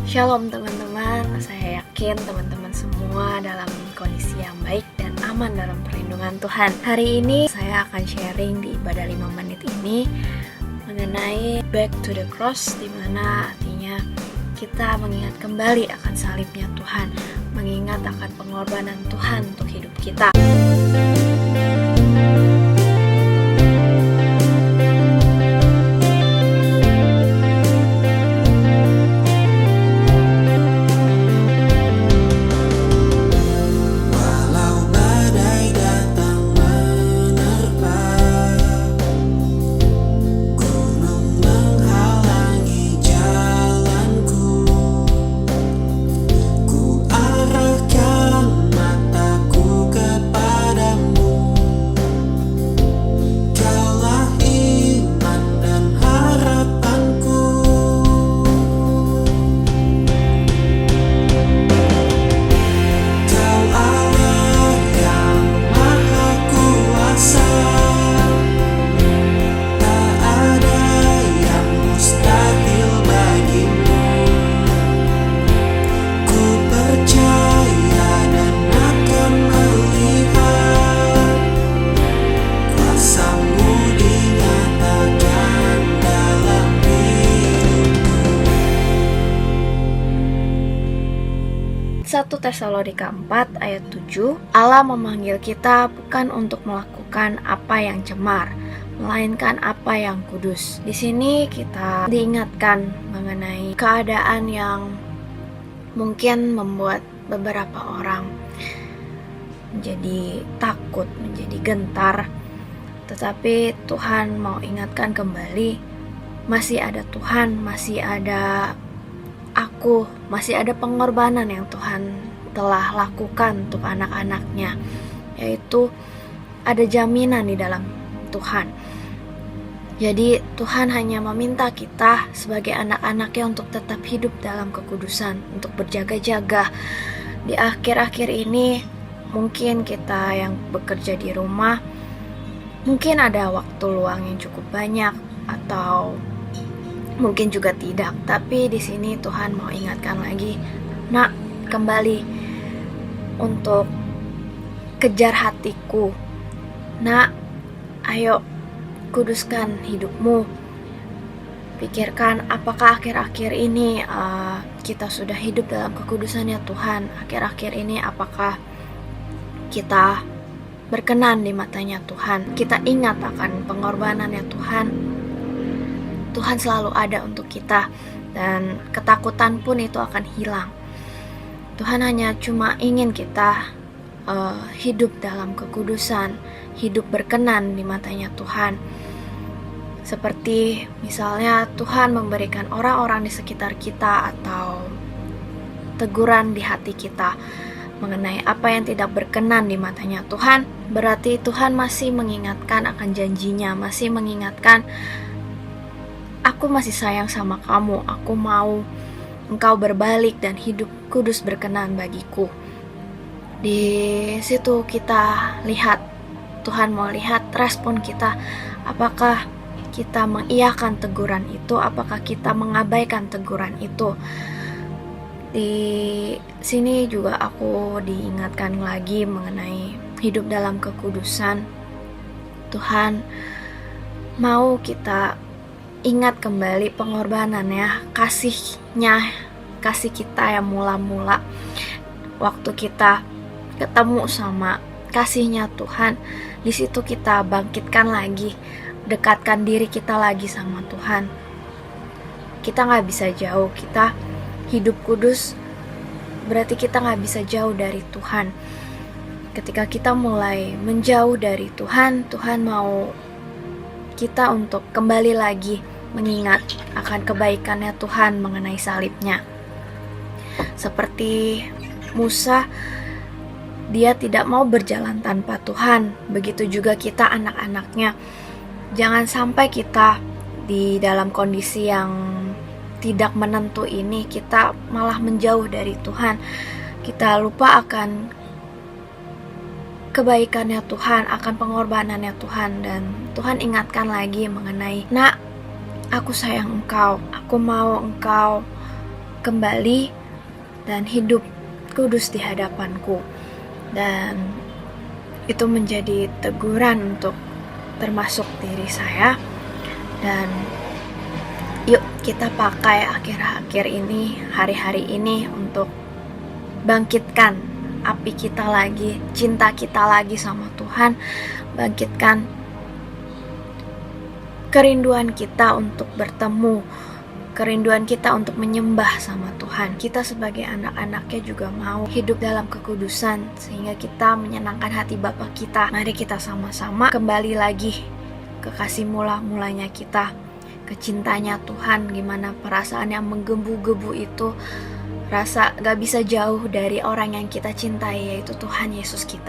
Shalom teman-teman, saya yakin teman-teman semua dalam kondisi yang baik dan aman dalam perlindungan Tuhan. Hari ini saya akan sharing di ibadah 5 menit ini mengenai back to the cross, di mana artinya kita mengingat kembali akan salibnya Tuhan, mengingat akan pengorbanan Tuhan untuk hidup kita. Tesalonika 4 ayat 7, Allah memanggil kita bukan untuk melakukan apa yang cemar, melainkan apa yang kudus. Di sini kita diingatkan mengenai keadaan yang mungkin membuat beberapa orang menjadi takut, menjadi gentar. Tetapi Tuhan mau ingatkan kembali, masih ada Tuhan, masih ada aku, masih ada pengorbanan yang Tuhan telah lakukan untuk anak-anaknya, yaitu ada jaminan di dalam Tuhan. Jadi Tuhan hanya meminta kita sebagai anak-anaknya untuk tetap hidup dalam kekudusan, untuk berjaga-jaga. Di akhir-akhir ini mungkin kita yang bekerja di rumah, mungkin ada waktu luang yang cukup banyak atau mungkin juga tidak, tapi di sini Tuhan mau ingatkan lagi, nak, kembali untuk kejar hatiku, nak, ayo kuduskan hidupmu. Pikirkan apakah akhir-akhir ini kita sudah hidup dalam kekudusannya Tuhan. Akhir-akhir ini apakah kita berkenan di matanya Tuhan. Kita ingat akan pengorbanannya Tuhan. Tuhan selalu ada untuk kita, dan ketakutan pun itu akan hilang. Tuhan hanya cuma ingin kita hidup dalam kekudusan, hidup berkenan di matanya Tuhan. Seperti misalnya Tuhan memberikan orang-orang di sekitar kita atau teguran di hati kita mengenai apa yang tidak berkenan di matanya Tuhan, berarti Tuhan masih mengingatkan akan janjinya, masih mengingatkan, aku masih sayang sama kamu, aku mau engkau berbalik dan hidup kudus berkenan bagiku. Di situ kita lihat, Tuhan mau lihat respon kita. Apakah kita mengiyakan teguran itu? Apakah kita mengabaikan teguran itu? Di sini juga aku diingatkan lagi mengenai hidup dalam kekudusan. Tuhan mau kita ingat kembali pengorbanannya, kasihnya, kasih kita yang mula-mula waktu kita ketemu sama kasihnya Tuhan. Di situ kita bangkitkan lagi, dekatkan diri kita lagi sama Tuhan. Kita gak bisa jauh, kita hidup kudus berarti kita gak bisa jauh dari Tuhan. Ketika kita mulai menjauh dari Tuhan, Tuhan mau kita untuk kembali lagi mengingat akan kebaikannya Tuhan mengenai salibnya. Seperti Musa, dia tidak mau berjalan tanpa Tuhan. Begitu juga kita anak-anaknya. Jangan sampai kita di dalam kondisi yang tidak menentu ini, kita malah menjauh dari Tuhan. Kita lupa akan kebaikannya Tuhan, akan pengorbanannya Tuhan. Dan Tuhan ingatkan lagi mengenai, nak, aku sayang engkau, aku mau engkau kembali dan hidup kudus di hadapanku. Dan itu menjadi teguran untuk termasuk diri saya. Dan yuk kita pakai akhir-akhir ini, hari-hari ini untuk bangkitkan api kita lagi, cinta kita lagi sama Tuhan, bangkitkan kerinduan kita untuk bertemu, kerinduan kita untuk menyembah sama Tuhan. Kita sebagai anak-anaknya juga mau hidup dalam kekudusan sehingga kita menyenangkan hati Bapa kita. Mari kita sama-sama kembali lagi ke kasih mula-mulanya kita, ke cintanya Tuhan. Gimana perasaan yang menggebu-gebu itu, rasa gak bisa jauh dari orang yang kita cintai, yaitu Tuhan Yesus kita.